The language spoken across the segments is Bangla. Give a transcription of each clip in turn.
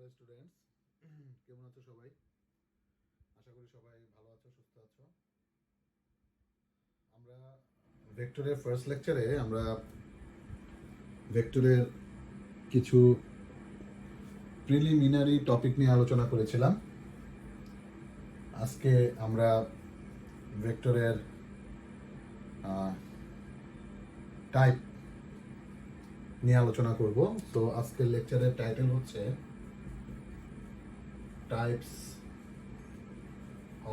হ্যালো স্টুডেন্টস, কেমন আছো সবাই? আশা করি সবাই ভালো আছো, সুস্থ আছো। আমরা ভেক্টরের ফার্স্ট লেকচারে আমরা ভেক্টরের কিছু প্রিলিমিনারি টপিক নিয়ে আলোচনা করেছিলাম। আজকে আমরা ভেক্টরের টাইপ নিয়ে আলোচনা করব। তো আজকের লেকচারের টাইটেল হচ্ছে টাইপস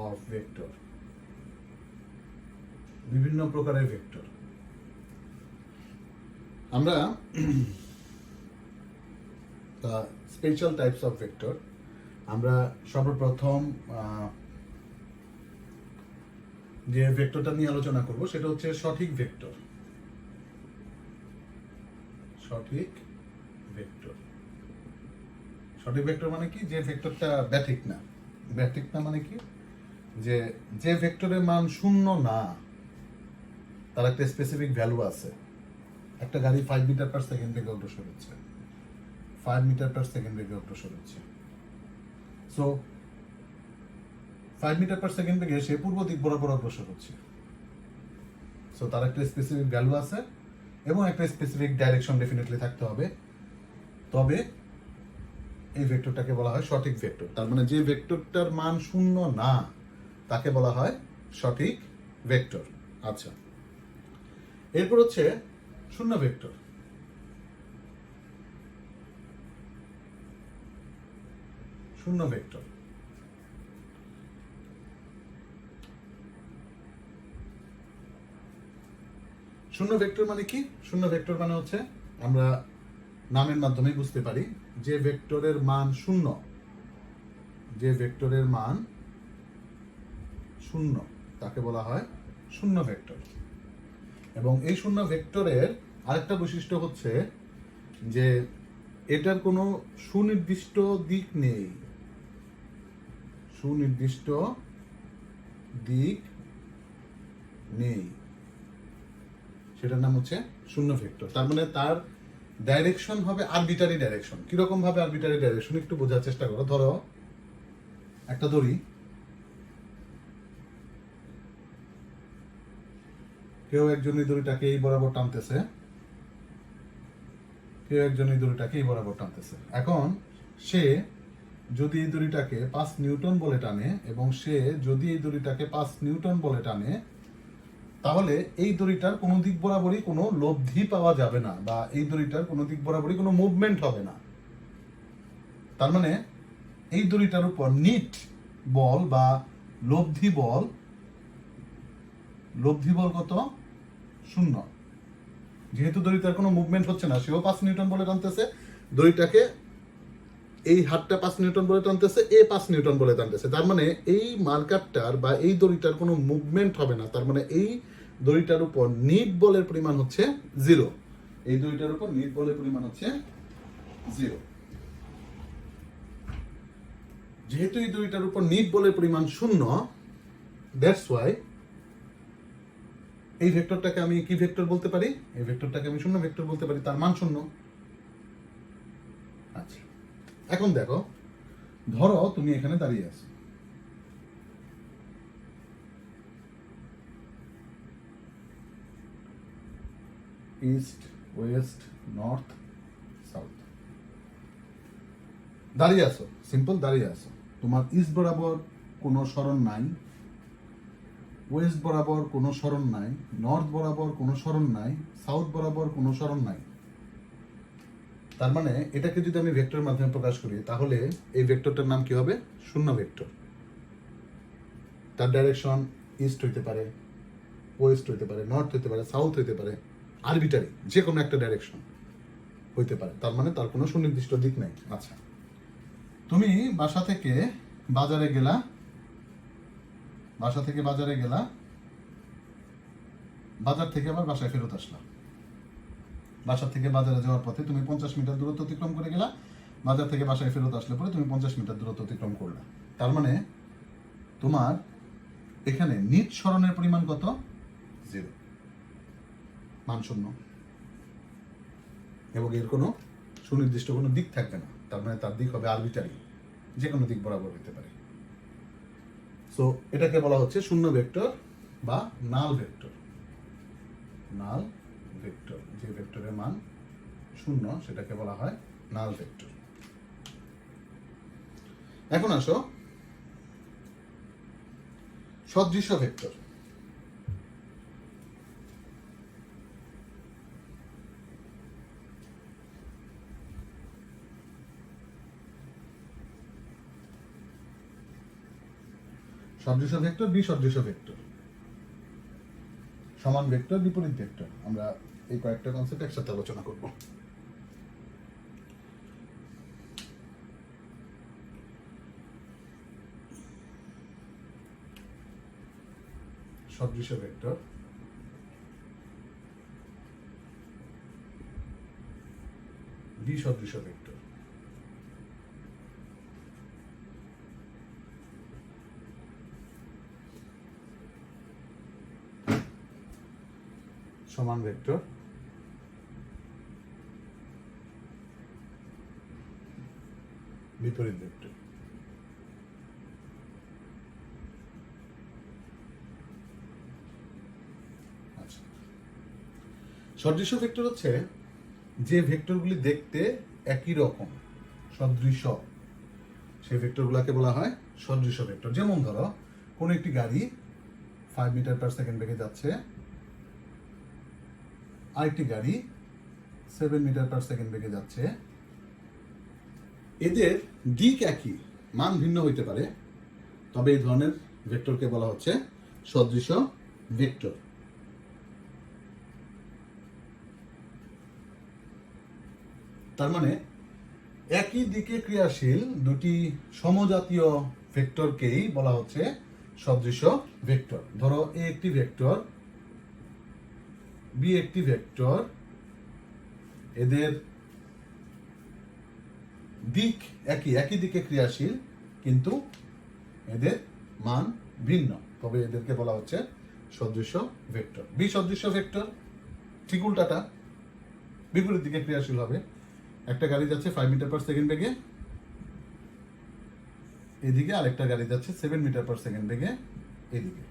অফ ভেক্টর, বিভিন্ন প্রকারের ভেক্টর। আমরা স্পেশাল টাইপস অফ ভেক্টর, আমরা সর্বপ্রথম যে ভেক্টরটা নিয়ে আলোচনা করব সেটা হচ্ছে সঠিক ভেক্টর। সঠিক ভেক্টর, সঠিক ভেক্টর মানে কি? যে ভেক্টরটা ব্যাঠিক না। ব্যাঠিক না মানে কি? যে ভেক্টরের মান শূন্য না, তার একটা স্পেসিফিক ভ্যালু আছে। একটা গাড়ি 5 মিটার পার সেকেন্ড বেগে অগ্রসর হচ্ছে, 5 মিটার পার সেকেন্ড বেগে অগ্রসর হচ্ছে। সো 5 মিটার পার সেকেন্ড বেগে সে পূর্ব দিক বরাবর অগ্রসর হচ্ছে। সো তার একটা স্পেসিফিক ভ্যালু আছে এবং একটা স্পেসিফিক ডাইরেকশন ডেফিনেটলি থাকতে হবে, তবে এই ভেক্টরটাকে বলা হয় সঠিক ভেক্টর। তার মানে যে ভেক্টরটার মান শূন্য না তাকে বলা হয় সঠিক ভেক্টর। আচ্ছা, এরপর হচ্ছে শূন্য ভেক্টর। শূন্য ভেক্টর শূন্য ভেক্টর মানে কি? শূন্য ভেক্টর মানে হচ্ছে, আমরা নামের মাধ্যমে বুঝতে পারি, যে ভেক্টরের মান শূন্য, যে ভেক্টরের মান শূন্য তাকে বলা হয় শূন্য ভেক্টর। এবং এই শূন্য ভেক্টরের আরেকটা বৈশিষ্ট্য হচ্ছে যে এটার কোনো সুনির্দিষ্ট দিক নেই। সুনির্দিষ্ট দিক নেই, সেটার নাম হচ্ছে শূন্য ভেক্টর। তার মানে তার ডাইরেকশন হবে আরবিটারি ডাইরেকশন। কিরকম ভাবে আরবিটারি ডাইরেকশন একটু বোঝার চেষ্টা করো। ধরো একটা দড়ি, কেউ একজন এই দড়িটাকে এই বরাবর টানতেছে, কেউ একজন এই দড়িটাকে এই বরাবর টানতেছে। এখন সে যদি এই দড়িটাকে 5 নিউটন বলে টানে, এবং সে যদি এই দড়িটাকে 5 নিউটন বলে টানে, তাহলে এই দড়িটার কোনো দিক বরাবরই কোনো লব্ধি পাওয়া যাবে না, বা এই দড়িটার কোনো দিক বরাবরই কোনো মুভমেন্ট হবে না। তার মানে এই দড়িটার উপর নিট বল বা লব্ধি বল কত? শূন্য। যেহেতু দড়িটার কোনো মুভমেন্ট হচ্ছে না, সেও 5 নিউটন বলে টানতেছে, দড়িটাকে এই হাতটা 5 নিউটন বলে টানতেছে, এ 5 নিউটন বলে টানতেছে। তার মানে এই মার্কারটার বা এই দড়িটার কোনো মুভমেন্ট হবে না। তার মানে এই দড়িটার উপর নিট বলের পরিমাণ হচ্ছে 0। এই দড়িটার উপর নিট বলের পরিমাণ হচ্ছে 0। যেহেতু এই দড়িটার উপর নিট বলের পরিমাণ শূন্য, দ্যাটস ওয়াই এই ভেক্টরটাকে আমি কি ভেক্টর বলতে পারি? এই ভেক্টরটাকে আমি শূন্য ভেক্টর বলতে পারি, তার মান শূন্য। আচ্ছা, এখন দেখো, ধরো তুমি এখানে দাঁড়িয়ে আছো, ইস্ট, ওয়েস্ট, নর্থ, সাউথ দাঁড়িয়ে আছো, সিম্পল দাঁড়িয়ে আছো। তোমার ইস্ট বরাবর কোনো সরণ নাই, ওয়েস্ট বরাবর কোনো সরণ নাই, নর্থ বরাবর কোনো সরণ নাই, সাউথ বরাবর কোনো সরণ নাই। তার মানে এটাকে যদি আমি ভেক্টরের মাধ্যমে প্রকাশ করি, তাহলে এই ভেক্টরটার নাম কি হবে? শূন্য ভেক্টর। তার ডাইরেকশন ইস্ট হইতে পারে, ওয়েস্ট হইতে পারে, নর্থ হইতে পারে, সাউথ হইতে পারে, আরবিটারি যে কোনো একটা ডাইরেকশন হইতে পারে। তার মানে তার কোনো সুনির্দিষ্ট দিক নাই। আচ্ছা, তুমি বাসা থেকে বাজারে গেলা, বাসা থেকে বাজারে গেলা, বাজার থেকে আবার বাসায় ফেরত আসলা। বাসা থেকে বাজারে যাওয়ার পথে তুমি 50 মিটার দূরত্ব অতিক্রম করে গেলা, বাজার থেকে বাসায় ফেরত আসলে পরে তুমি 50 মিটার দূরত্ব অতিক্রম করলা। তার মানে তোমার এখানে নিট সরণের পরিমাণ কত? 0, মান শূন্য, এবং এর কোনো সুনির্দিষ্ট কোনো দিক থাকবে না। তার মানে তার দিক হবে আরবিটারি, যে কোনো দিক বরাবর হতে পারে। সো এটাকে বলা হচ্ছে শূন্য ভেক্টর বা নাল ভেক্টর। নাল ভেক্টর, যে ভেক্টরের মান শূন্য সেটাকে বলা হয় নাল ভেক্টর। এখন আসো সদৃশ ভেক্টর। সদৃশ ভেক্টর, বিসদৃশ ভেক্টর, সমান ভেক্টর, বিপরীত ভেক্টর, আমরা এই কয়েকটা কনসেপ্ট একসাথে আলোচনা করব। সদৃশ ভেক্টর, বিসদৃশ ভেক্টর। সমান ভেক্টর, বিপরীত ভেক্টর। আচ্ছা, সদৃশ ভেক্টর হচ্ছে যে ভেক্টরগুলি দেখতে একই রকম, সদৃশ, সেই ভেক্টরগুলোকে বলা হয় সদৃশ ভেক্টর। যেমন ধরো কোন একটি গাড়ি 5 মিটার পার সেকেন্ড বেগে যাচ্ছে, আরেকটি গাড়ি 7 মিটার পার সেকেন্ড বেগে যাচ্ছে, এদের দিক একই, মান ভিন্ন হইতে পারে, তবে এই ধরনের ভেক্টরকে বলা হচ্ছে সদৃশ ভেক্টর। তার মানে একই দিকে ক্রিয়াশীল দুটি সমজাতীয় ভেক্টরকেই বলা হচ্ছে সদৃশ ভেক্টর। ধরো এ একটি ভেক্টর, বি একটি ভেক্টর, এদের দিক একই, একই দিকে ক্রিয়াশীল, কিন্তু এদের মান ভিন্ন, তবে এদেরকে বলা হচ্ছে সদৃশ ভেক্টর। বিসদৃশ ভেক্টর ঠিক উল্টাটা, বিপরীত দিকে ক্রিয়াশীল হবে। একটা গাড়ি যাচ্ছে 5 মিটার পার সেকেন্ড বেগে এদিকে, আরেকটা গাড়ি যাচ্ছে 7 মিটার পার সেকেন্ড বেগে এদিকে,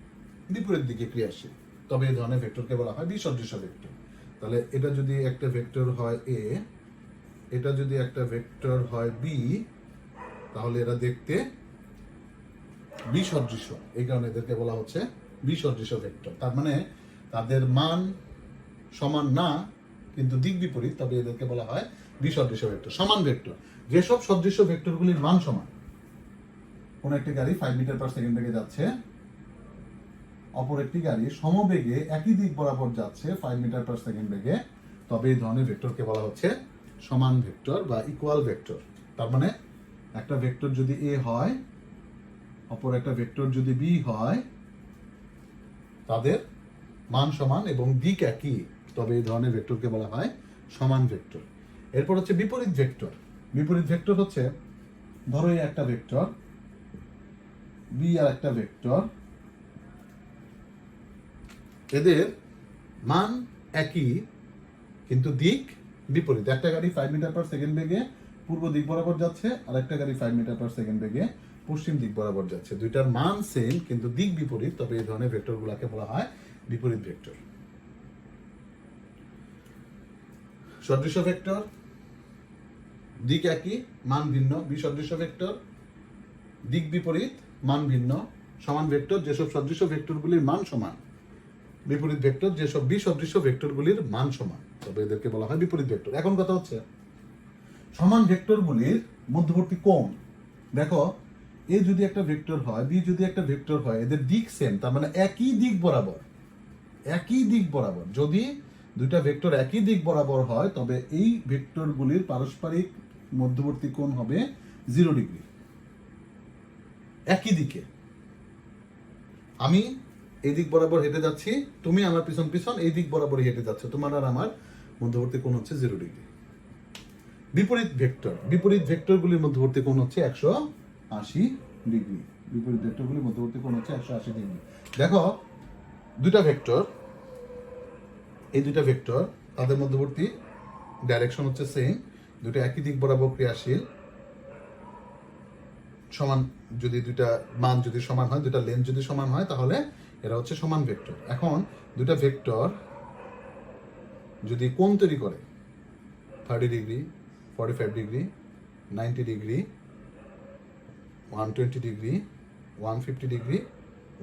বিপরীত দিকে ক্রিয়াশীল, তবে এই ধরনের ভেক্টরকে বলা হয় বিসদৃশ ভেক্টর। তাহলে এটা যদি একটা ভেক্টর হয় এ, এটা যদি একটা ভেক্টর হয় বি, তাহলে এরা দেখতে বিসদৃশ, এই কারণে এদেরকে বলা হচ্ছে বিসদৃশ ভেক্টর। তার মানে তাদের মান সমান না, কিন্তু দিক বিপরীত, তবে এদেরকে বলা হয় বিসদৃশ ভেক্টর। সমান ভেক্টর, যেসব সদৃশ ভেক্টরগুলির মান সমান, কোন একটি গাড়ি 5 মিটার পার সেকেন্ড বেগে যাচ্ছে, অপর একটি গাড়ি সমবেগে একই দিক বরাবর যাচ্ছে 5 মিটার পার সেকেন্ড বেগে, তবে এই ধরনের ভেক্টরকে বলা হচ্ছে সমান ভেক্টর বা ইকুয়াল ভেক্টর। তার মানে একটা ভেক্টর যদি এ হয়, অপর একটা ভেক্টর যদি বি হয়, তাদের মান সমান এবং দিক একই, তবে এই ধরনের ভেক্টরকে বলা হয় সমান ভেক্টর। এরপর হচ্ছে বিপরীত ভেক্টর। বিপরীত ভেক্টর হচ্ছে ধরো এই একটা ভেক্টর, বি আর একটা ভেক্টর, এদের মান একই কিন্তু দিক বিপরীত। একটা গাড়ি 5 মিটার পার সেকেন্ড বেগে পূর্ব দিক বরাবর যাচ্ছে, আর একটা গাড়ি 5 মিটার পার সেকেন্ড বেগে পশ্চিম দিক বরাবর যাচ্ছে। দুইটার মান সেম কিন্তু দিক বিপরীত, তবে এই ধরনের ভেক্টরগুলোকে বলা হয় বিপরীত ভেক্টর। সদৃশ ভেক্টর, দিক একই, মান ভিন্ন। বিসদৃশ ভেক্টর, দিক বিপরীত, মান ভিন্ন। সমান ভেক্টর, যেসব সদৃশ ভেক্টরগুলির মান সমান। বিপরীত ভেক্টর, যেসব বিসদৃশ ভেক্টরগুলির মান সমান, তবে এদেরকে বলা হয় বিপরীত ভেক্টর। এখন কথা হচ্ছে সমান ভেক্টরগুলির মধ্যবর্তী কোণ। দেখো এ যদি একটা ভেক্টর হয়, বি যদি একটা ভেক্টর হয়, এদের দিক সেম, তার মানে একই দিক বরাবর, একই দিক বরাবর। যদি দুইটা ভেক্টর একই দিক বরাবর হয়, তবে এই ভেক্টরগুলির পারস্পরিক মধ্যবর্তী কোণ হবে 0 ডিগ্রি। একই দিকে, আমি এই দিক বরাবর হেঁটে যাচ্ছি, তুমি আমার পিছন পিছন এই দিক বরাবরই হেঁটে যাচ্ছ, তোমার আর আমার মধ্যবর্তী কোণ হচ্ছে 0 ডিগ্রি। বিপরীত ভেক্টর, বিপরীত ভেক্টরগুলির মধ্যবর্তী কোণ হচ্ছে 180 ডিগ্রি। বিপরীত ভেক্টরগুলির মধ্যবর্তী কোণ হচ্ছে 180 ডিগ্রি। দেখো দুইটা ভেক্টর, এই দুইটা ভেক্টর, তাদের মধ্যবর্তী ডাইরেকশন হচ্ছে সেম, দুটো একই দিক বরাবর ক্রিয়াশীল, সমান, যদি দুইটা মান যদি সমান হয়, দুইটা লেন্থ যদি সমান হয়, তাহলে এরা হচ্ছে সমান ভেক্টর। এখন দুইটা ভেক্টর যদি কোণ তৈরি করে 30 degree, 45 degree, 90 degree, 120 degree, 150 degree,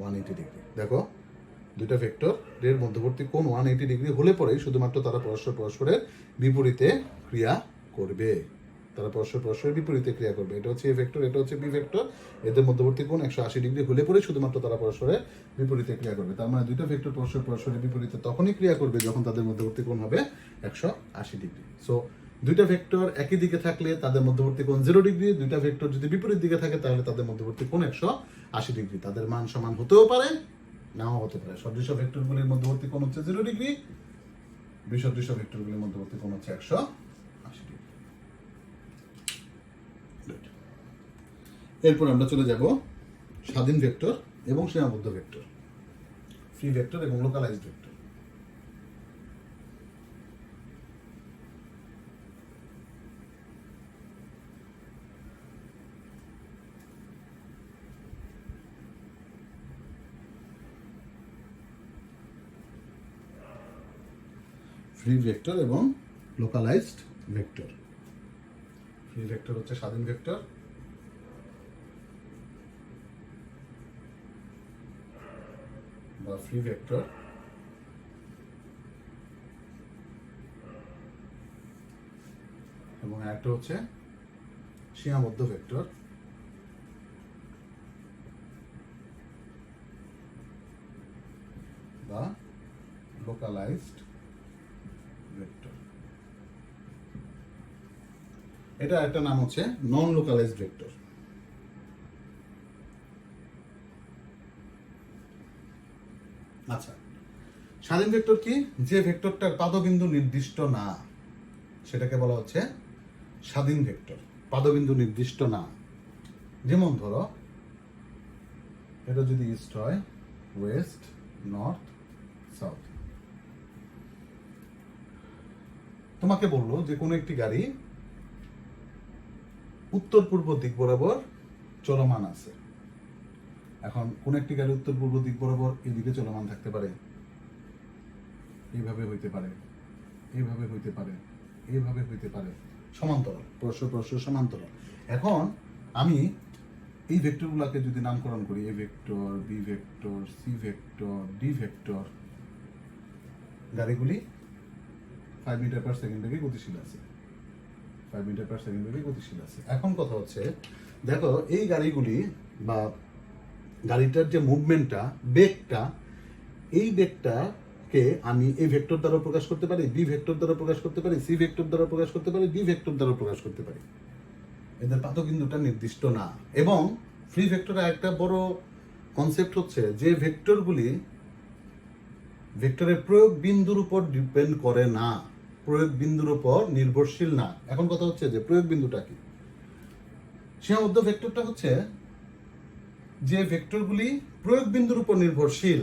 180 degree, দেখো দুইটা ভেক্টর এর মধ্যবর্তী কোণ 180 ডিগ্রি হলে পরেই শুধুমাত্র তারা পরস্পরের বিপরীতে ক্রিয়া করবে। তারা পরস্পরের বিপরীতে ক্রিয়া করবে। এটা হচ্ছে এ ভেক্টর, এটা হচ্ছে বি ভেক্টর। এদের মধ্যবর্তী কোণ 180 ডিগ্রি হলে পরে শুধুমাত্র তারা পরস্পরের বিপরীতে ক্রিয়া করবে। তার মানে দুইটা ভেক্টর পরস্পরের বিপরীতে তখনই ক্রিয়া করবে যখন তাদের মধ্যবর্তী কোণ হবে 180 ডিগ্রি। সো দুইটা ভেক্টর একই দিকে থাকলে তাদের মধ্যবর্তী কোণ 0 ডিগ্রি, দুইটা ভেক্টর যদি বিপরীত দিকে থাকে তাহলে তাদের মধ্যবর্তী কোণ 180 ডিগ্রি। তাদের মান সমান হতেও পারে, নাও হতে পারে। সদৃশ ভেক্টরগুলির মধ্যবর্তী কোণ হচ্ছে 0 ডিগ্রি, বিসদৃশ ভেক্টরগুলির মধ্যবর্তী কোণ হচ্ছে 180 ডিগ্রি। এরপর আমরা চলে যাব স্বাধীন ভেক্টর এবং সীমাবদ্ধ ভেক্টর, ফ্রি ভেক্টর এবং লোকালাইজড ভেক্টর। ফ্রি ভেক্টর এবং লোকালাইজড ভেক্টর। ফ্রি ভেক্টর হচ্ছে স্বাধীন ভেক্টর, বা ফ্রি ভেক্টর, এবং একটা হচ্ছে সীমাবদ্ধ ভেক্টর, বা লোকালাইজড ভেক্টর। এটা একটা নাম হচ্ছে নন লোকালাইজড ভেক্টর। আচ্ছা, স্বাধীন ভেক্টর কি? যে ভেক্টরটার পাদবিন্দু নির্দিষ্ট না, সেটাকে বলা হচ্ছে স্বাধীন ভেক্টর। পাদবিন্দু নির্দিষ্ট না। যেমন ধরো এটা যদি ইস্ট হয়, ওয়েস্ট, নর্থ, সাউথ। তোমাকে বললো যে কোনো একটি গাড়ি উত্তর পূর্ব দিক বরাবর চলমান আছে। এখন কোন একটি গাড়ি উত্তর পূর্ব দিক বরাবর এদিকে চলমান থাকতে পারে, এইভাবে হইতে পারে, এইভাবে হইতে পারে, এইভাবে হইতে পারে, সমান্তরাল, পরস্পর সমান্তরাল। এখন আমি এই ভেক্টরগুলোকে যদি নামকরণ করি, A vector, B vector, C vector, D vector, গাড়িগুলি 5 মিটার পার সেকেন্ড বেগে গতিশীল আছে, 5 মিটার পার সেকেন্ড বেগে গতিশীল আছে। এখন কথা হচ্ছে, দেখো এই গাড়িগুলি বা গাড়িটার যে মুভমেন্টটা, বেগটা, এই বেগটাকে আমি এই ভেক্টর দ্বারা প্রকাশ করতে পারি, বি ভেক্টর দ্বারা প্রকাশ করতে পারি, সি ভেক্টর দ্বারা প্রকাশ করতে পারি, ডি ভেক্টর দ্বারা প্রকাশ করতে পারি। এদের পাদবিন্দুটা নির্দিষ্ট না। এবং ফ্রি ভেক্টরের একটা বড় কনসেপ্ট হচ্ছে যে ভেক্টরগুলি ভেক্টরের প্রয়োগ বিন্দুর উপর ডিপেন্ড করে না, প্রয়োগ বিন্দুর উপর নির্ভরশীল না। এখন কথা হচ্ছে যে প্রয়োগ বিন্দুটা কি? সীমাবদ্ধ ভেক্টরটা হচ্ছে যে ভেক্টরগুলি প্রয়োগ বিন্দুর উপর নির্ভরশীল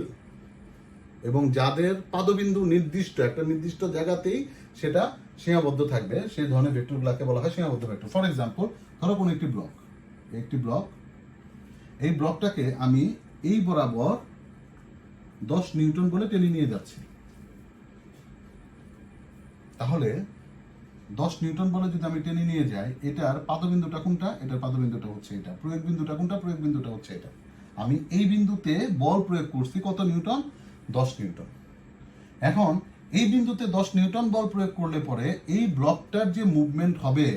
এবং যাদের পাদবিন্দু নির্দিষ্ট একটা নির্দিষ্ট জায়গাতেই সেটা সীমাবদ্ধ থাকবে, সেই ধরনের ভেক্টরগুলোকে বলা হয় সীমাবদ্ধ ভেক্টর। ফর এক্সাম্পল, ধরো কোনো একটি ব্লক, এই ব্লকটাকে আমি এই বরাবর 10 নিউটন বলে টেনে নিয়ে যাচ্ছি। তাহলে 10 নিউটন বলে যদি আমি টেনে নিয়ে যাই, এটার পাদবিন্দুটা কোনটা? এটার পাদবিন্দুটা হচ্ছে এটা। প্রয়োগ বিন্দুটা কোনটা? প্রয়োগ বিন্দুটা হচ্ছে এটা। আমি এই বিন্দুতে বল প্রয়োগ করছি কত নিউটন? 10 নিউটন। এখন এই বিন্দুতে 10 নিউটন বল প্রয়োগ করলে পরে এই ব্লকটার যে মুভমেন্ট হবে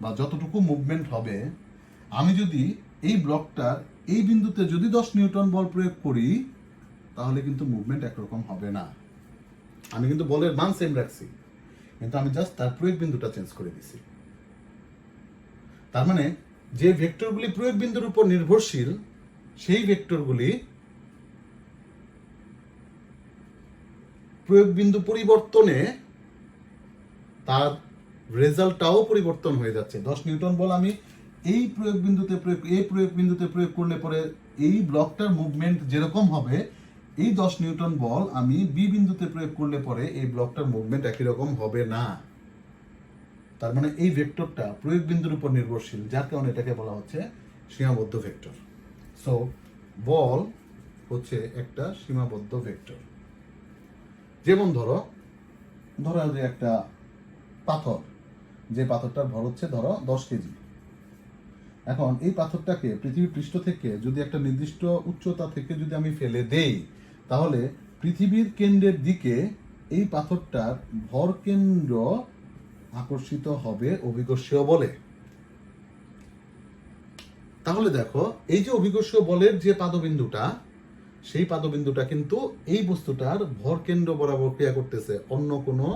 বা যতটুকু মুভমেন্ট হবে, আমি যদি এই ব্লকটার এই বিন্দুতে যদি 10 নিউটন বল প্রয়োগ করি, তাহলে কিন্তু মুভমেন্ট একরকম হবে না। আমি কিন্তু বলের মান সেম রাখছি, কিন্তু আমি জাস্ট তার প্রয়োগ বিন্দুটা চেঞ্জ করে দিছি। তার মানে যে ভেক্টরগুলি প্রয়োগ বিন্দুর উপর নির্ভরশীল, সেই ভেক্টরগুলি প্রয়োগ বিন্দু পরিবর্তনে তার রেজাল্টটাও পরিবর্তন হয়ে যাচ্ছে। 10 নিউটন বল আমি এই প্রয়োগ বিন্দুতে প্রয়োগ করলে পরে এই ব্লকটার মুভমেন্ট যেরকম হবে, এই 10 নিউটন বল আমি বি বিন্দুতে প্রয়োগ করলে পরে এই ব্লকটার মুভমেন্ট একই রকম হবে না। তার মানে এই ভেক্টরটা প্রয়োগ বিন্দুর উপর নির্ভরশীল, যার কারণে এটাকে বলা হচ্ছে সীমাবদ্ধ ভেক্টর। সো বল হচ্ছে একটা সীমাবদ্ধ ভেক্টর। যেমন ধরো যে একটা পাথর, যে পাথরটার ভর হচ্ছে ধরো 10 কেজি। এখন এই পাথরটাকে পৃথিবীর পৃষ্ঠ থেকে যদি একটা নির্দিষ্ট উচ্চতা থেকে যদি আমি ফেলে দেই, তাহলে পৃথিবীর কেন্দ্রের দিকে এই পাথরটার ভর কেন্দ্র আকর্ষিত হবে অভিকর্ষীয় বলে। তাহলে দেখো, এই যে অভিকর্ষীয় বলের যে পাদবিন্দুটা, সেই পাদবিন্দুটা কিন্তু এই বস্তুটার ভর কেন্দ্র বরাবর ক্রিয়া করতেছে, অন্য কোনো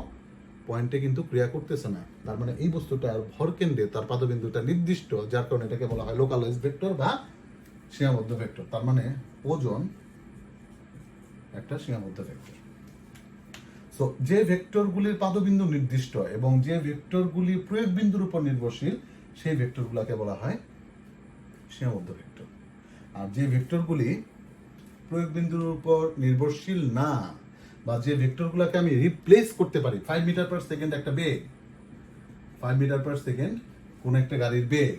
পয়েন্টে কিন্তু ক্রিয়া করতেছে না। তার মানে এই বস্তুটার ভর কেন্দ্রে তার পাদবিন্দুটা নির্দিষ্ট, যার কারণে এটাকে বলা হয় লোকালাইজ ভেক্টর বা সীমাবদ্ধ ভেক্টর। তার মানে ওজন একটা সীমাবদ্ধ ভেক্টর। সো যে ভেক্টরগুলির পাদবিন্দু নির্দিষ্ট এবং যে ভেক্টরগুলি প্রয়োগ বিন্দুর উপর নির্ভরশীল, সেই ভেক্টরগুলোকে বলা হয় সীমাবদ্ধ ভেক্টর। আর যে ভেক্টরগুলি প্রয়োগ বিন্দুর উপর নির্ভরশীল না, বা যে ভেক্টরগুলোকে আমি রিপ্লেস করতে পারি, 5 মিটার পার সেকেন্ড একটা বেগ, 5 মিটার পার সেকেন্ড কোন একটা গাড়ির বেগ।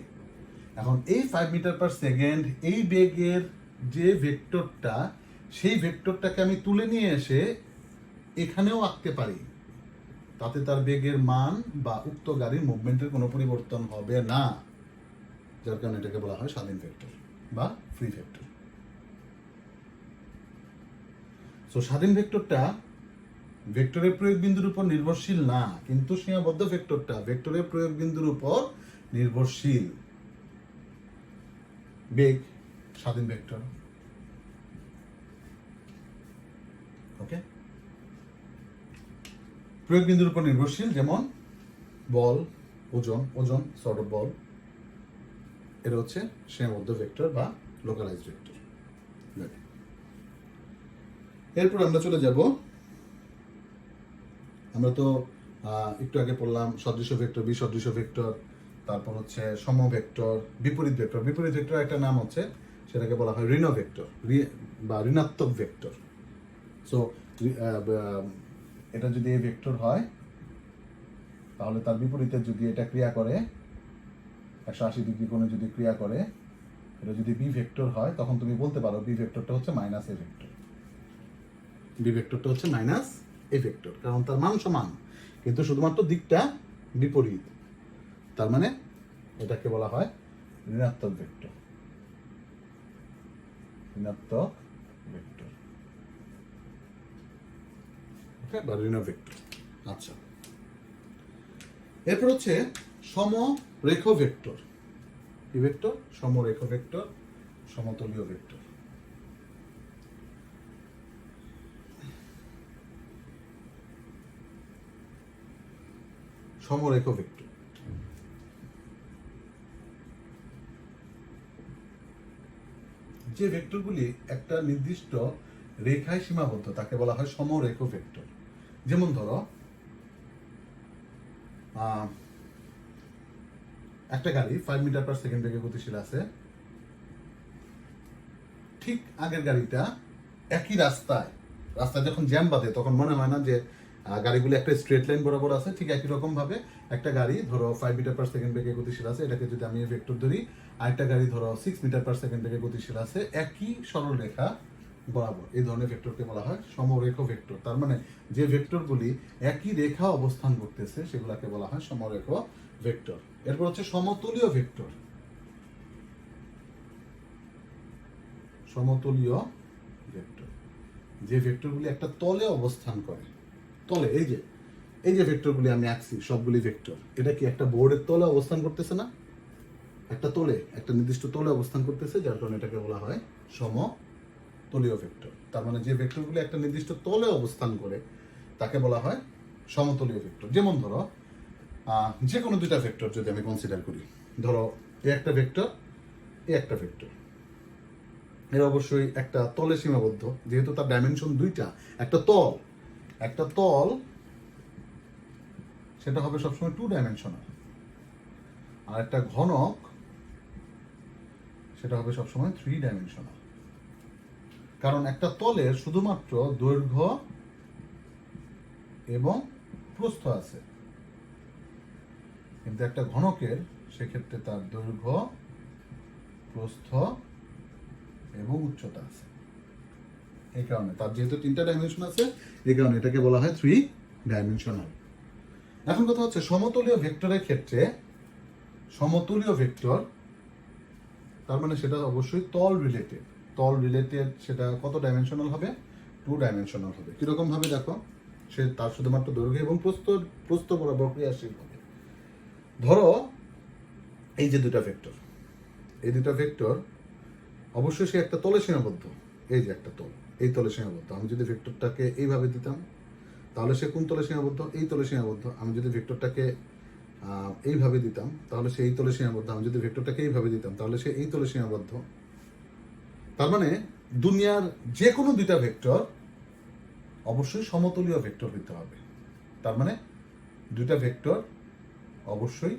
এখন এই 5 মিটার পার সেকেন্ড এই বেগের যে ভেক্টরটা, সেই ভেক্টরটাকে আমি তুলে নিয়ে এসে এখানেও আঁকতে পারি, তাতে তার বেগের মান বা উক্ত গাড়ির মুভমেন্টের কোনো পরিবর্তন হবে না, যার কারণে এটাকে বলা হয় স্বাধীন ভেক্টর বা ফ্রি ভেক্টর। সো স্বাধীন ভেক্টরটা ভেক্টরের প্রয়োগ বিন্দুর উপর নির্ভরশীল না, কিন্তু সীমাবদ্ধ ভেক্টরটা ভেক্টরের প্রয়োগ বিন্দুর উপর নির্ভরশীল। বেগ স্বাধীন ভেক্টর। ওকে, প্রয়োগ বিন্দুর উপর নির্ভরশীল, যেমন বল, ওজন সর্ট অফ বল, এটা হচ্ছে সীমাবদ্ধ ভেক্টর বা লোকালাইজ ভেক্টর। এরপর আমরা চলে যাব, আমরা তো একটু আগে পড়লাম সদৃশ্য ভেক্টর, বিসদৃশ্য ভেক্টর, তারপর হচ্ছে সম ভেক্টর, বিপরীত ভেক্টর। বিপরীত ভেক্টর একটা নাম হচ্ছে, সেটাকে বলা হয় ঋণ ভেক্টর বা ঋণাত্মক ভেক্টর। সো এটা যদি এই ভেক্টর হয়, তাহলে তার বিপরীতে যদি এটা ক্রিয়া করে, 180 ডিগ্রি কোণে যদি ক্রিয়া করে, এটা যদি বি ভেক্টর হয়, তখন তুমি বলতে পারো বি ভেক্টরটা হচ্ছে মাইনাস এ ভেক্টর। বি ভেক্টরটা হচ্ছে মাইনাস এ ভেক্টর, কারণ তার মান সমান কিন্তু শুধুমাত্র দিকটা বিপরীত। তার মানে এটাকে বলা হয় ঋণাত্মক ভেক্টর। ঋণাত্মক ভেক্টর, ওকে, বা ঋণ ভেক্টর। আচ্ছা, এরপর হচ্ছে সমরেখ ভেক্টর। কি ভেক্টর? সমরেখ ভেক্টর, সমতলীয় ভেক্টর। সমরেখ ভেক্টর, যে ভেক্টরগুলি একটা নির্দিষ্ট রেখায় সীমাবদ্ধ, তাকে বলা হয় সমরেখ ভেক্টর। যেমন ধরো একটা গাড়ি 5 মিটার পার সেকেন্ড বেগে গতিশীল আছে, ঠিক আগের গাড়িটা একই রাস্তায় যখন জ্যাম বাঁধে, তখন মনে হয় না যে গাড়িগুলো একটা স্ট্রেট লাইন বরাবর আছে। ঠিক একই রকম ভাবে একটা গাড়ি ধরো 5 মিটার পার সেকেন্ড বেগে গতিশীল আছে, এটাকে যদি আমি ভেক্টর ধরি, আরেকটা গাড়ি ধরো 6 মিটার পার সেকেন্ড বেগে গতিশীল আছে, একই সরল রেখা বরাবর, এই ধরনের ভেক্টরকে বলা হয় সমরেখ ভেক্টর। তার মানে যে ভেক্টরগুলি একই রেখা অবস্থান করতেছে, সেগুলোকে বলা হয় সমরেখ ভেক্টর। এরপর হচ্ছে সমতলীয় ভেক্টর। সমতলীয় ভেক্টর, যে ভেক্টরগুলি একটা তলে অবস্থান করে। তলে, এই যে ভেক্টরগুলি আমি আঁকছি, সবগুলি ভেক্টর, এটা কি একটা বোর্ডের তলে অবস্থান করতেছে না? একটা তলে, একটা নির্দিষ্ট তলে অবস্থান করতেছে, যার কারণে এটাকে বলা হয় সমতলীয় ভেক্টর। তার মানে যে ভেক্টরগুলি একটা নির্দিষ্ট তলে অবস্থান করে, তাকে বলা হয় সমতলীয় ভেক্টর। যেমন ধরো যে কোনো দুইটা ভেক্টর যদি আমি কনসিডার করি, ধরো এ একটা ভেক্টর, এ একটা ভেক্টর, এর অবশ্যই একটা তলে সীমাবদ্ধ, যেহেতু তার ডাইমেনশন দুইটা। একটা তল সেটা হবে সবসময় 2 ডাইমেনশনাল, আর একটা ঘনক সেটা হবে সবসময় 3 ডাইমেনশনাল। কারণ একটা তলের শুধুমাত্র দৈর্ঘ্য এবং প্রস্থ আছে, কিন্তু একটা ঘনকের সেক্ষেত্রে তার দৈর্ঘ্য, প্রস্থ এবং উচ্চতা আছে। এই কারণে তার যেহেতু 3টা ডাইমেনশন আছে, এই কারণে এটাকে বলা হয় 3 ডাইমেনশনাল। এখন কথা হচ্ছে সমতলীয় ভেক্টরের ক্ষেত্রে সমতলীয় ভেক্টর তার মানে সেটা অবশ্যই তল রিলেটেড সেটা কত ডাইমেনশনাল হবে? 2 ডাইমেনশনাল হবে। কিরকম ভাবে দেখো, সে তার শুধুমাত্র দৈর্ঘ্য এবং প্রস্থ বরাবর ক্রিয়াশীল হবে। ধরো এই যে এই দুটা ভেক্টর অবশ্যই সে একটা তলে সীমাবদ্ধ। এই যে একটা তল, এই তলে সীমাবদ্ধ। আমি যদি ভেক্টরটাকে এইভাবে দিতাম তাহলে সে কোন তলে সীমাবদ্ধ? এই তলে সীমাবদ্ধ। আমি যদি ভেক্টরটাকে এইভাবে দিতাম তাহলে সে এই তলে সীমাবদ্ধ। আমি যদি ভেক্টরটাকে এইভাবে দিতাম তাহলে সে এই তলে সীমাবদ্ধ। তার মানে দুনিয়ার যে কোনো দুইটা ভেক্টর অবশ্যই সমতলীয় ভেক্টর হতে হবে। তার মানে দুইটা ভেক্টর অবশ্যই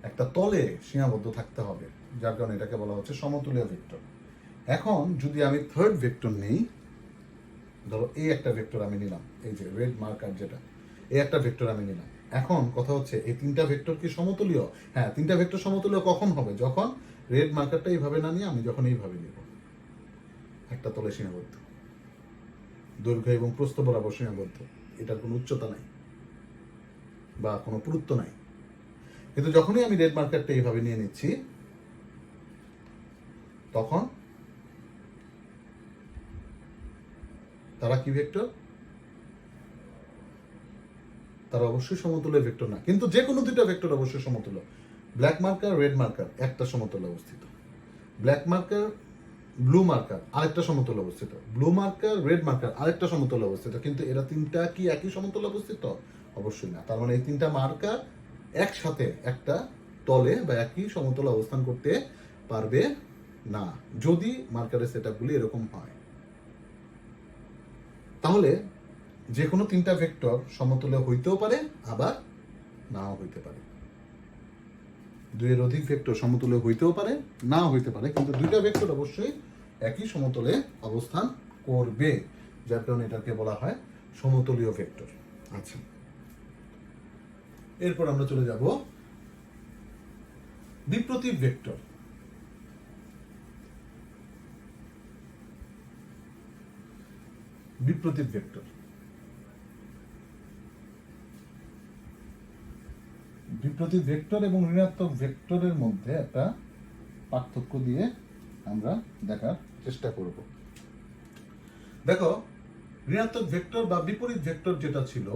একটা তলে সীমাবদ্ধ থাকতে হবে, যার কারণে এটাকে বলা হচ্ছে সমতলীয় ভেক্টর। এখন যদি আমি থার্ড ভেক্টর নেই, ধরো এই একটা ভেক্টর আমি নিলাম, এই যে রেড মার্কার যেটা, এই একটা ভেক্টর আমি নিলাম। এখন কথা হচ্ছে এই 3টা ভেক্টর কি সমতুল্য? হ্যাঁ, 3টা ভেক্টর সমতুল্য কখন হবে? যখন রেড মার্কারটা এইভাবে না নিয়ে আমি যখন এইভাবে নিব, একটা তলে সীমাবদ্ধ, দৈর্ঘ্য এবং প্রস্থ বরাবর সীমাবদ্ধ, এটার কোনো উচ্চতা নাই বা কোনো পুরুত্ব নাই। কিন্তু যখনই আমি রেড মার্কারটা এইভাবে নিয়ে নিচ্ছি তখন তারা কি ভেক্টর? তারা অবশ্যই সমতুল্য ভেক্টর না, কিন্তু যে কোনো দুইটা ভেক্টর অবশ্যই সমতুল্য। ব্ল্যাক মার্কার, রেড মার্কার একটা সমতলে অবস্থিত, ব্ল্যাক মার্কার, ব্লু মার্কার আরেকটা সমতলে অবস্থিত, ব্লু মার্কার, রেড মার্কার আরেকটা সমতলে অবস্থিত। কিন্তু এরা 3টা কি একই সমতলে অবস্থিত? অবশ্যই না। তার মানে এই 3টা মার্কার একসাথে একটা তলে বা একই সমতলে অবস্থান করতে পারবে না, যদি মার্কারের সেটআপগুলি এরকম হয়। তাহলে যে কোনো 3টা ভেক্টর সমতলে হইতেও পারে, আবার নাও হইতে পারে। 2 এর অধিক ভেক্টর সমতলে হইতেও পারে, নাও হইতে পারে, কিন্তু 2টা ভেক্টর অবশ্যই একই সমতলে অবস্থান করবে, যার কারণে এটাকে বলা হয় সমতলীয় ভেক্টর। আচ্ছা, এরপর আমরা চলে যাব বিপ্রতীপ ভেক্টর। বিপ্রতীপ ভেক্টর বিপ্রতীপ ভেক্টর এবং ঋণাত্মক ভেক্টরের মধ্যে একটা পার্থক্য দিয়ে আমরা দেখার চেষ্টা করব। দেখো, ঋণাত্মক ভেক্টর বা বিপরীত ভেক্টর যেটা ছিল,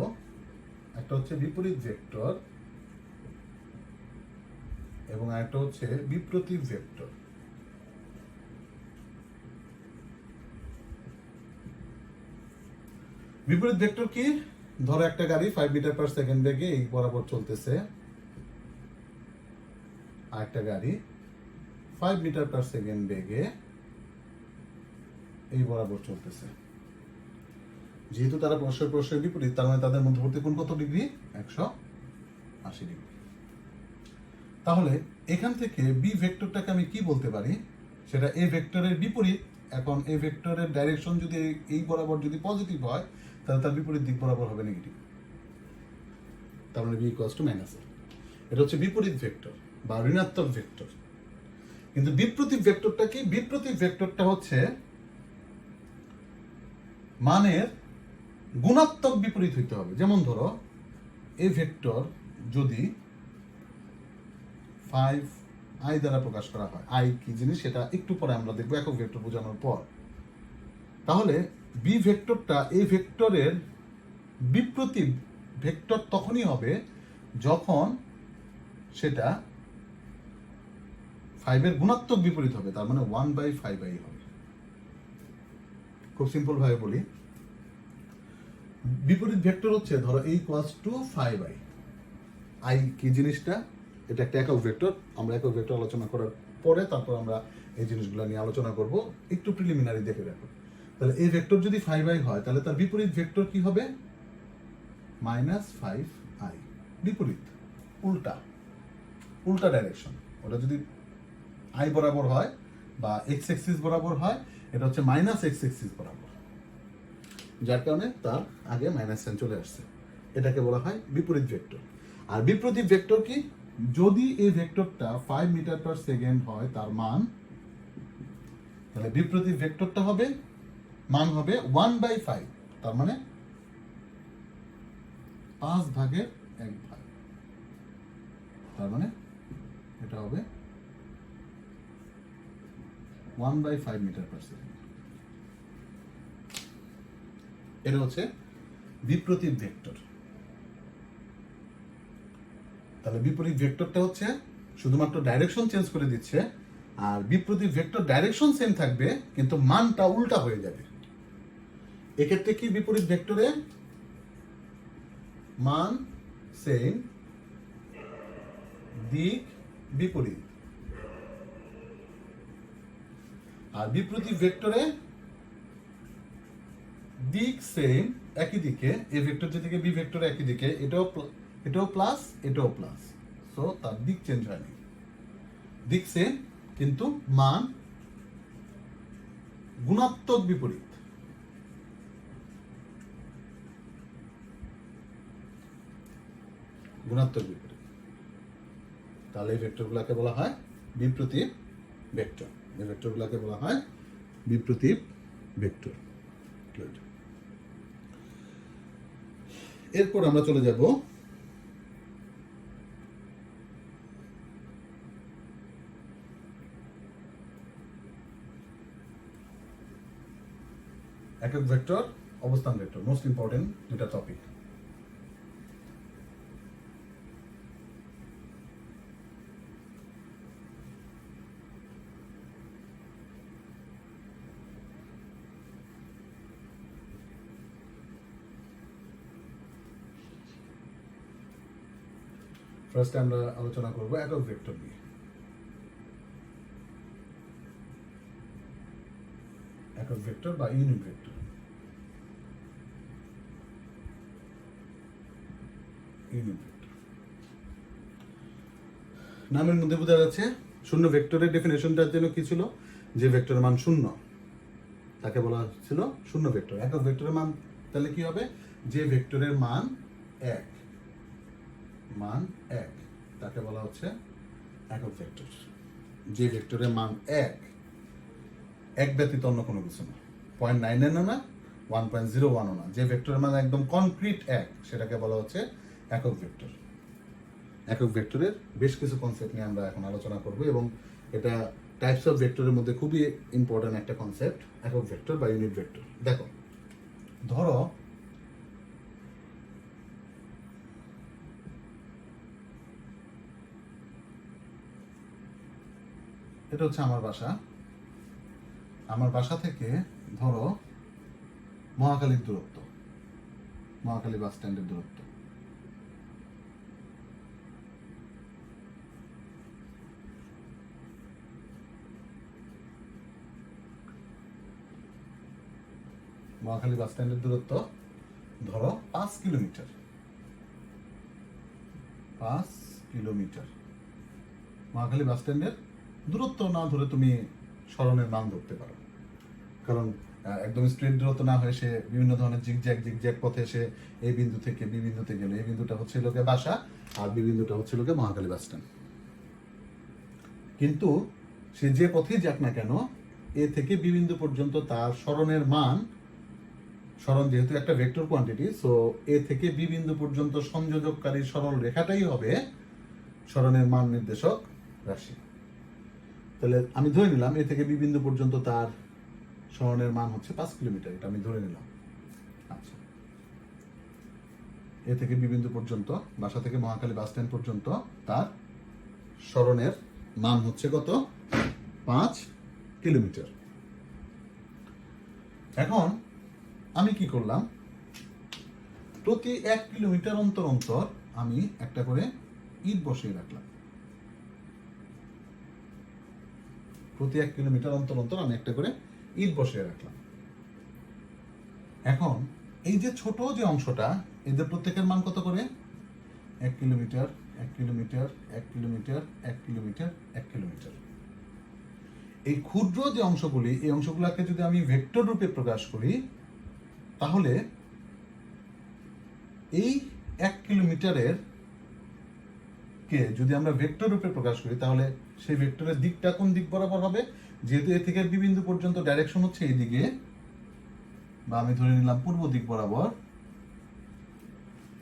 একটা হচ্ছে বিপরীত ভেক্টর এবং একটা হচ্ছে বিপ্রতীপ ভেক্টর। বিপরীত ভেক্টর কি? ধরো একটা গাড়ি 5 মিটার পার সেকেন্ড বেগে এই বরাবর চলতেছে, আর একটা গাড়ি 5 মিটার পার সেকেন্ড বেগে এই বরাবর চলতেছে। যেহেতু তারা পরস্পর বিপরীত, তার মানে তাদের মধ্যবর্তী কোণ কত ডিগ্রি? 180 ডিগ্রি। তাহলে এখান থেকে বি ভেক্টরটাকে আমি কি বলতে পারি? সেটা এ ভেক্টরের বিপরীত। এখন এ ভেক্টরের ডাইরেকশন যদি এই বরাবর যদি পজিটিভ হয়, তাহলে তার বিপরীত দিক বরাবর হবে নেগেটিভ। তার মানে বি ইকুয়ালস টু মাইনাস এ। এটা হচ্ছে বিপরীত ভেক্টর বা ঋণাত্মক ভেক্টর। কিন্তু বিপ্রতীপ ভেক্টরটা কি? বিপ্রতীপ ভেক্টরটা হচ্ছে মানের গুণাত্মক বিপরীত হইতে হবে। যেমন ধরো এই ভেক্টর যদি 5i দ্বারা প্রকাশ করা হয়, i কি জিনিস সেটা একটু পরে আমরা দেখবো একক ভেক্টর বোঝানোর পর। তাহলে বি ভেক্টরটা এই ভেক্টরের বিপ্রতীপ ভেক্টর তখনই হবে যখন সেটা 5 এর গুণাত্মক বিপরীত হবে, তার মানে 1/5i হবে। খুব সিম্পল ভাবে বলি, বিপরীত ভেক্টর হচ্ছে ধরো a equals to 5i। i কি জিনিসটা? এটা একটা একক ভেক্টর। আমরা একক ভেক্টর আলোচনা করার পরে তারপর আমরা এই জিনিসগুলো নিয়ে আলোচনা করব, একটু প্রিলিমিনারি দেখে রাখো। তাহলে এই ভেক্টর যদি 5i হয়, তাহলে তার বিপরীত ভেক্টর কি হবে? -5i। বিপরীত, উল্টা ডাইরেকশন। ওটা যদি i বরাবর হয় বা x অ্যাক্সিস বরাবর হয়, এটা হচ্ছে -x অ্যাক্সিস বরাবর, যার কারণে তার আগে মাইনাস সাইন চলে আসছে। এটাকে বলা হয় বিপরীত ভেক্টর। আর বিপ্রতীপ ভেক্টর কি? যদি এই ভেক্টরটা 5 মিটার পার সেকেন্ড হয় তার মান, তাহলে বিপরীত ভেক্টরটা হবে মান হবে 1/5, তার মানে 5/1 তার মানে এটা হবে 1/5 মিটার পার সেকেন্ড। এটা হচ্ছে বিপরীত ভেক্টর। তাহলে বিপরীত ভেক্টরটা হচ্ছে শুধুমাত্র ডাইরেকশন চেঞ্জ করে দিচ্ছে, আর বিপরীত ভেক্টর ডাইরেকশন সেম থাকবে কিন্তু মানটা উল্টা হয়ে যাবে। এক্ষেত্রে কি বিপরীত ভেক্টরে মান সেম, দিক বিপরীত, আর বিপরীত ভেক্টরে দিক সেম একই দিকে, এ ভেক্টর যেদিকে বি ভেক্টর একই দিকে, এটাও প্লাস এটাও প্লাস, সো তার দিক চেঞ্জ হয়নি, দিক সেম কিন্তু মান গুণাত্মক বিপরীত। গুণাত্মক বিপরীত, তাহলে এই ভেক্টরগুলোকে বলা হয় বিপ্রতীপ ভেক্টর। এই ভেক্টরগুলোকে বলা হয় বিপ্রতীপ ভেক্টর। এরপর আমরা চলে যাব একক ভেক্টর, অবস্থান ভেক্টর, মোস্ট ইম্পর্টেন্ট দুটা টপিক। ফার্স্ট আমরা আলোচনা করব একক ভেক্টর নিয়ে। একক ভেক্টর বা ইউনিট ভেক্টর। ইউনিট ভেক্টর নামের মধ্যে বোঝা যাচ্ছে, শূন্য ভেক্টরের ডেফিনেশনটার জন্য কি ছিল, যে ভেক্টরের মান শূন্য তাকে বলা ছিল শূন্য ভেক্টর। একক ভেক্টরের মান তাহলে কি হবে, যে ভেক্টরের মান 1 তাকে বলা হচ্ছে একক ভেক্টর। যে ভেক্টরের মান 1 ব্যতীত অন্য কোনো কিছু না, 0.99 না 1.01 না, যে ভেক্টরের মান একদম কনক্রিট 1 সেটাকে বলা হচ্ছে একক ভেক্টর। একক ভেক্টরের বেশ কিছু কনসেপ্ট নিয়ে আমরা এখন আলোচনা করব, এবং এটা টাইপস অফ ভেক্টরের মধ্যে খুবই ইম্পর্টেন্ট একটা কনসেপ্ট, একক ভেক্টর বা ইউনিট ভেক্টর। দেখো, ধরো এটা হচ্ছে আমার বাসা, আমার বাসা থেকে ধরো মহাখালীর দূরত্ব, মহাখালী বাস স্ট্যান্ডের দূরত্ব, মহাখালী বাস স্ট্যান্ডের দূরত্ব ধরো 5 কিলোমিটার। 5 কিলোমিটার মহাখালী বাস স্ট্যান্ডের দূরত্ব না ধরে তুমি সরণের মান ধরতে পারো, কারণ একদম স্ট্রেট দূরত্ব না হয়ে সে বিভিন্ন ধরনের জিগজ্যাগ পথে সে এই বিন্দু থেকে বি বিন্দুতে গেল। এই বিন্দুটা হচ্ছে লোকে বাসা, আর বি বিন্দুটা হচ্ছে লোকে মহাখালী বাস স্ট্যান্ড। কিন্তু সে যে পথেই যাক না কেন, এ থেকে বি বিন্দু পর্যন্ত তার সরণের মান, সরণ যেহেতু একটা ভেক্টর কোয়ান্টিটি, সো এ থেকে বি বিন্দু পর্যন্ত সংযোজককারী সরল রেখাটাই হবে সরণের মান নির্দেশক রাশি। তাহলে আমি ধরে নিলাম এ থেকে বি বিন্দু পর্যন্ত তার সরণের মান হচ্ছে 5 কিলোমিটার, এটা আমি ধরে নিলাম। আচ্ছা, এ থেকে বি বিন্দু পর্যন্ত, বাসা থেকে মহাখালী বাস স্ট্যান্ড পর্যন্ত তার সরণের মান হচ্ছে কত, 5 কিলোমিটার। এখন আমি কি করলাম, প্রতি 1 কিলোমিটার অন্তর অন্তর আমি একটা করে ইট বসিয়ে রাখলাম। প্রতি 1 কিলোমিটার অন্তর অন্তর আমি একটা করে ইট বসিয়ে রাখলাম। এখন এই যে ছোট যে অংশটা, এদের প্রত্যেকের মান কত করে, 1 kilometre 1 kilometre 1 kilometre 1 kilometre 1 kilometre. এই ক্ষুদ্র যে অংশগুলি, এই অংশগুলোকে যদি আমি ভেক্টর রূপে প্রকাশ করি, তাহলে এই 1 কিলোমিটারের কে যদি আমরা ভেক্টর রূপে প্রকাশ করি তাহলে সেই ভেক্টরের দিকটা কোন দিক বরাবর হবে, যেহেতু এ থেকে বি বিন্দু পর্যন্ত ডাইরেকশন হচ্ছে এইদিকে, বা আমি ধরে নিলাম পূর্ব দিক বরাবর,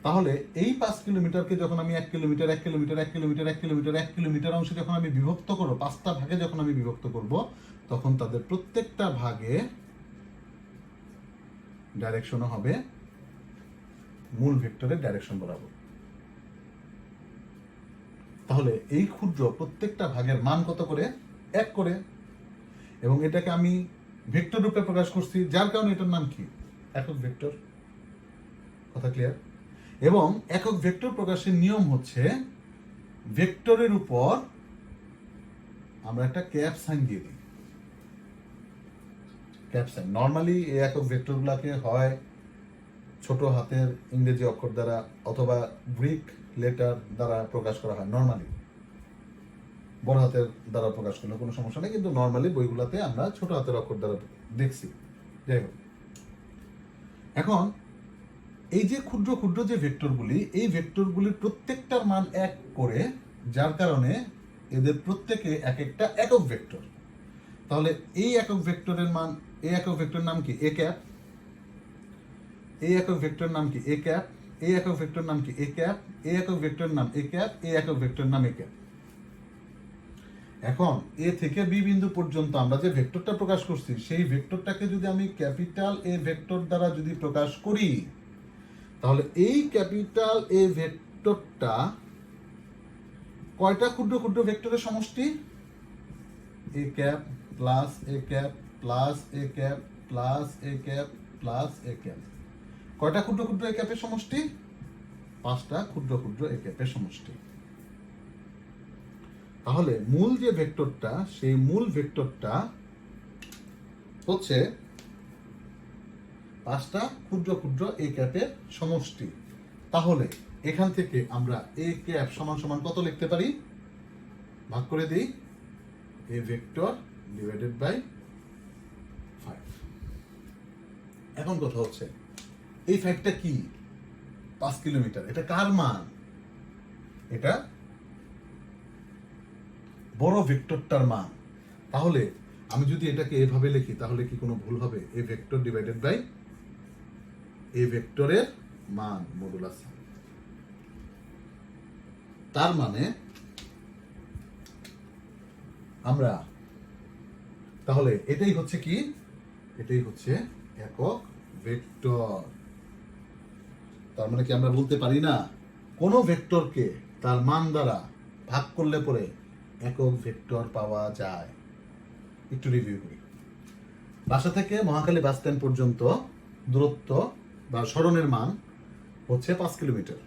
তাহলে এই 5 কিলোমিটারকে যখন আমি 1 kilometre 1 kilometre 1 kilometre 1 kilometre 1 kilometre অংশে যখন আমি বিভক্ত করব, 5টা ভাগে যখন আমি বিভক্ত করব, তখন তাদের প্রত্যেকটা ভাগে ডাইরেকশনও হবে মূল ভেক্টরের ডাইরেকশন বরাবর। তাহলে এই ক্ষুদ্র প্রত্যেকটা ভাগের মান কত করে? 1 করে। এবং এটাকে আমি ভেক্টর রূপে প্রকাশ করছি, যার কারণে এটার নাম কি? একক ভেক্টর। কথা ক্লিয়ার? এবং একক ভেক্টর প্রকাশের নিয়ম হচ্ছে ভেক্টরের উপর আমরা একটা ক্যাপ সাইন দিয়ে দিই। ক্যাপ সাইন নর্মালি এই একক ভেক্টরগুলোকে হয় ছোট হাতের ইংরেজি অক্ষর দ্বারা অথবা গ্রিক লেটার দ্বারা প্রকাশ করা হয়। নর্মালি বড় হাতের দ্বারা প্রকাশ করলে কোনো সমস্যা নেই, কিন্তু নর্মালি বইগুলোতে আমরা ছোট হাতের অক্ষর দ্বারা দেখছি। যাই হোক, এখন এই যে ক্ষুদ্র ক্ষুদ্র যে ভেক্টরগুলি, এই ভেক্টরগুলির প্রত্যেকটার মান 1 করে, যার কারণে এদের প্রত্যেকে এক একটা একক ভেক্টর। তাহলে এই একক ভেক্টরের মান, এই একক ভেক্টরের নাম কি? A cap. এই একক ভেক্টরের নাম কি? A cap. এই একক ভেক্টরের নাম কি? A cap. এই একক ভেক্টরের নাম এ ক্যাপ। এই একক ভেক্টরের নাম এ ক্যাপ। এখন এ থেকে বি বিন্দু পর্যন্ত আমরা যে ভেক্টরটা প্রকাশ করছি, সেই ভেক্টরটাকে যদি আমি ক্যাপিটাল এ ভেক্টর দ্বারা যদি প্রকাশ করি, তাহলে এই ক্যাপিটাল এ ভেক্টরটা কয়টা ক্ষুদ্র ক্ষুদ্র ভেক্টরের সমষ্টি? এ cap plus A cap plus A cap plus A cap plus A cap. কয়টা ক্ষুদ্র ক্ষুদ্র এ ক্যাপের সমষ্টি? 5টা ক্ষুদ্র ক্ষুদ্র এ ক্যাপের সমষ্টি। তাহলে মূল যে ভেক্টরটা, সেই মূল ভেক্টরটা হচ্ছে 5টা ক্ষুদ্র ক্ষুদ্র এ ক্যাপের সমষ্টি। তাহলে এখান থেকে আমরা এ ক্যাপ সমান সমান কত লিখতে পারি? ভাগ করে দিই, এ ভেক্টর ডিভাইডেড বাই 5। এখন কথা হচ্ছে এই 5টা কি? 5 কিলোমিটার। এটা কার মান? এটা বড় ভেক্টরটার মান। তাহলে আমি যদি এটাকে এভাবে লিখি তাহলে কি কোনো ভুল হবে? এ ভেক্টর ডিভাইডেড বাই এ ভেক্টরের মান মডুলাস। তার মানে আমরা তাহলে এটাই হচ্ছে কি? এটাই হচ্ছে একক ভেক্টর। তার মানে কি আমরা বলতে পারি না কোন ভেক্টরকে তার মান দ্বারা ভাগ করলে পরে একক ভেক্টর পাওয়া যায়? একটু রিভিউ করি। বাসা থেকে মহাখালী বাস স্ট্যান্ড পর্যন্ত দূরত্ব বা সরণের মান হচ্ছে 5 কিলোমিটার,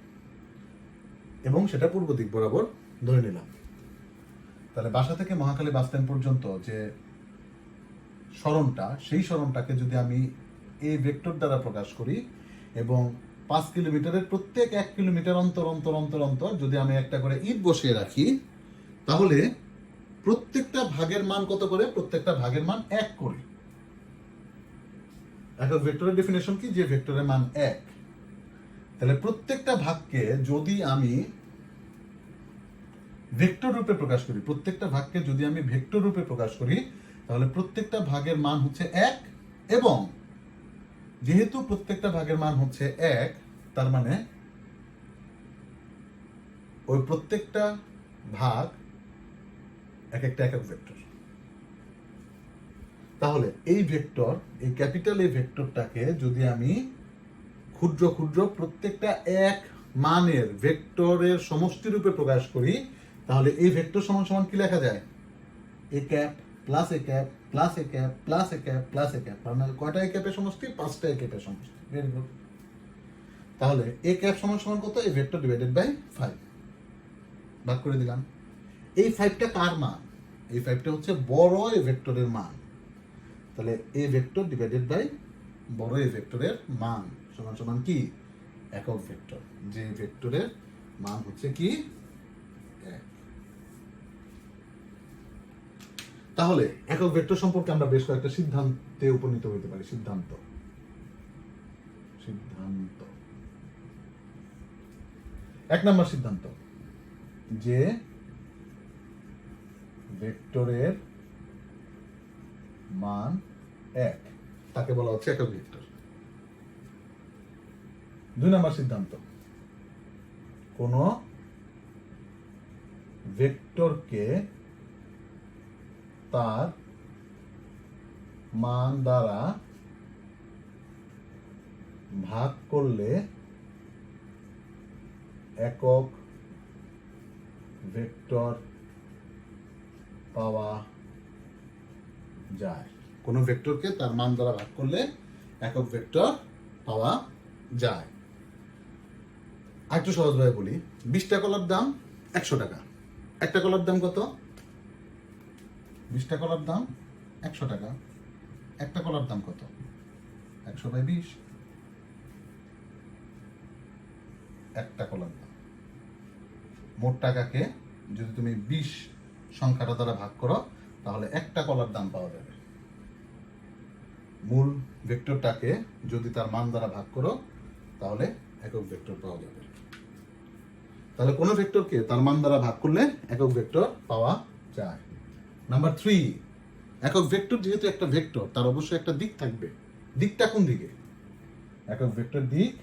এবং সেটা পূর্ব দিক বরাবর ধরে নিলাম। তাহলে বাসা থেকে মহাখালী বাস স্ট্যান্ড পর্যন্ত যে সরণটা, সেই সরণটাকে যদি আমি এই ভেক্টর দ্বারা প্রকাশ করি এবং 5 কিলোমিটারের প্রত্যেক 1 কিলোমিটার অন্তর অন্তর অন্তর অন্তর যদি আমি একটা করে ইট বসিয়ে রাখি, তাহলে প্রত্যেকটা ভাগের মান কত করে? প্রত্যেকটা ভাগের মান 1 করে। একক ভেক্টরের ডেফিনেশন কি? যে ভেক্টরের মান 1। তাহলে প্রত্যেকটা ভাগকে যদি আমি ভেক্টর রূপে প্রকাশ করি, প্রত্যেকটা ভাগকে যদি আমি ভেক্টর রূপে প্রকাশ করি, তাহলে প্রত্যেকটা ভাগের মান হচ্ছে 1। এবং যেহেতু প্রত্যেকটা ভাগের মান হচ্ছে 1, তার মানে ওই প্রত্যেকটা ভাগ এক একটা একক ভেক্টর। তাহলে এই ভেক্টর, এই ক্যাপিটাল এই ভেক্টরটাকে যদি আমি ক্ষুদ্র ক্ষুদ্র প্রত্যেকটা এক মানের ভেক্টরের সমষ্টি রূপে প্রকাশ করি, তাহলে এই ভেক্টর সমান সমান কি লেখা যায়? A cap plus A cap plus A cap plus A cap plus A cap. মানে কয়টা এ ক্যাপের সমষ্টি? 5টা এ ক্যাপের সমষ্টি। Very good. তাহলে এ ক্যাপ সমান সমান কত? A vector divided by 5। ভাগ করে দিলাম। এই 5টা কার মান? এই 5টা হচ্ছে বড় এ ভেক্টরের মান। তাহলে এ ভেক্টর ডিভাইডেড বাই বড় এ ভেক্টরের মান সমান সমান কি? একক ভেক্টর। যে ভেক্টরের মান হচ্ছে কি? 1। তাহলে একক ভেক্টর সম্পর্কে আমরা বেশ কয়েকটা সিদ্ধান্তে উপনীত হতে পারি। সিদ্ধান্ত। 1 নম্বর সিদ্ধান্ত, যে ভেক্টরের মান 1 তাকে বলা হচ্ছে একক ভেক্টর। 2 নম্বর সিদ্ধান্ত, কোন ভেক্টরকে তার মান দ্বারা ভাগ করলে একক ভেক্টর পাওয়া যায়। কোন ভেক্টরকে তার মান দ্বারা ভাগ করলে একক ভেক্টর পাওয়া যায়। আরেকটু সহজভাবে বলি, 20টা কলার দাম 100 টাকা। একটা কলার দাম কত? 20টা কলার দাম 100 টাকা। একটা কলার দাম কত? 100/20। একটা কলার দাম। মোট টাকাকে যদি তুমি 20 সংখ্যাটা দ্বারা ভাগ করো তাহলে একটা কলার দাম পাওয়া যাবে। মূল ভেক্টরটাকে যদি তার মান দ্বারা ভাগ করো তাহলে একক ভেক্টর পাওয়া যাবে। তাহলে কোন ভেক্টরকে তার মান দ্বারা ভাগ করলে একক ভেক্টর পাওয়া যায়। নাম্বার 3, একক ভেক্টর যেহেতু একটা ভেক্টর তার অবশ্যই একটা দিক থাকবে। দিকটা কোন দিকে? একক ভেক্টর দিক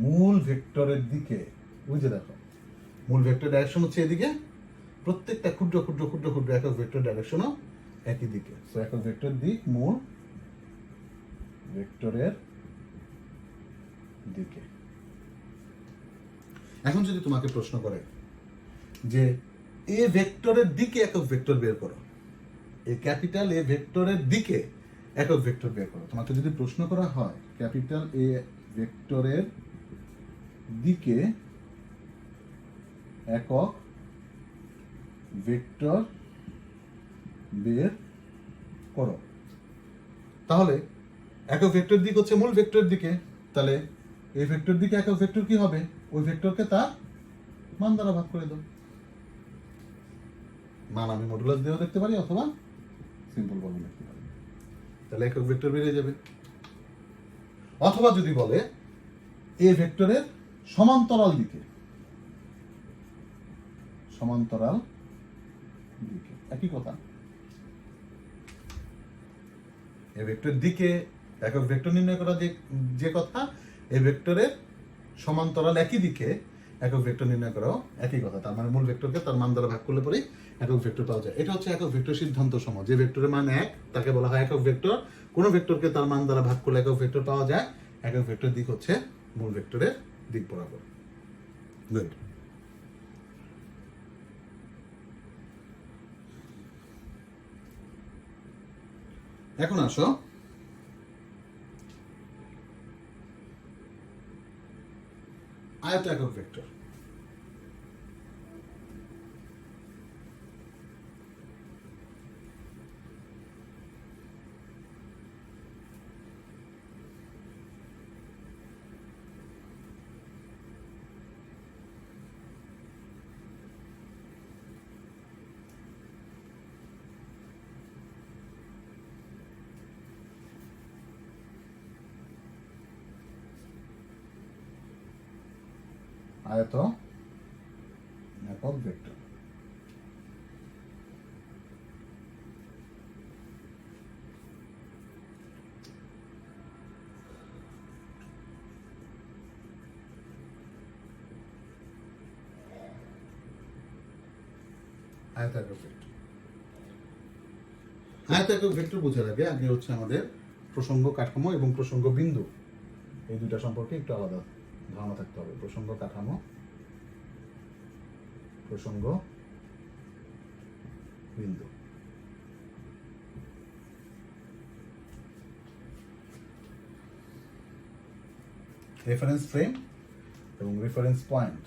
মূল ভেক্টরের দিকে। ওই যে দেখো, মূল ভেক্টর ডাইরেকশন হচ্ছে এদিকে, প্রত্যেকটা ক্ষুদ্র ক্ষুদ্র ক্ষুদ্র ক্ষুদ্র একক ভেক্টর ডাইরেকশনও একই দিকে। সো একক ভেক্টর দিক মূল ভেক্টরের দিকে। এখন যদি তোমাকে প্রশ্ন করে যে এ ভেক্টরের দিকে একক ভেক্টর বের করো, এই ক্যাপিটাল এ ভেক্টরের দিকে একক ভেক্টর বের করো, তোমাকে যদি প্রশ্ন করা হয় ক্যাপিটাল এ ভেক্টরের দিকে একক ভেক্টর বের করো, তাহলে একক ভেক্টর দিক হচ্ছে মূল ভেক্টরের দিকে। তাহলে এই ভেক্টর দিকে একক ভেক্টর কি হবে? ওই ভেক্টরকে তার মান দ্বারা ভাগ করে দাও। মান আমি মডুলাস দিয়েও দেখতে পারি অথবা সিম্পল ভাবে লিখতে পারি, তাহলে একক ভেক্টর বেরিয়ে যাবে। অথবা যদি বলে এই ভেক্টরের সমান্তরাল দিকে, সমান্তরাল দিকে একই কথা। এই ভেক্টর দিকে একক ভেক্টর নির্ণয় করা যে কথা, এই ভেক্টরের সমান্তরাল একই দিকে একক ভেক্টর নির্ণয় করাও একই কথা। তার মানে মূল ভেক্টরকে তার মান দ্বারা ভাগ করলে পরে একক ভেক্টর পাওয়া যায়। এটা হচ্ছে একক ভেক্টর সিদ্ধান্ত সমূহ। যে ভেক্টরের মান 1 তাকে বলা হয় একক ভেক্টর। কোন ভেক্টরকে তার মান দ্বারা ভাগ করলে একক ভেক্টর পাওয়া যায়। একক ভেক্টর দিক হচ্ছে মূল ভেক্টরের দিক বরাবর। গুড। এখন আসো আয়ত একক ভেক্টর। আয়ত একক ভেক্টর। আয়ত একক ভেক্টর। আয়ত একক ভেক্টর বোঝার আগে হচ্ছে আমাদের প্রসঙ্গ কাঠামো এবং প্রসঙ্গ বিন্দু, এই দুইটা সম্পর্কে একটু আলাদা ধারণা থাকতে হবে। প্রসঙ্গ কাঠামো, প্রসঙ্গ বিন্দু। রেফারেন্স ফ্রেম এবং রেফারেন্স পয়েন্ট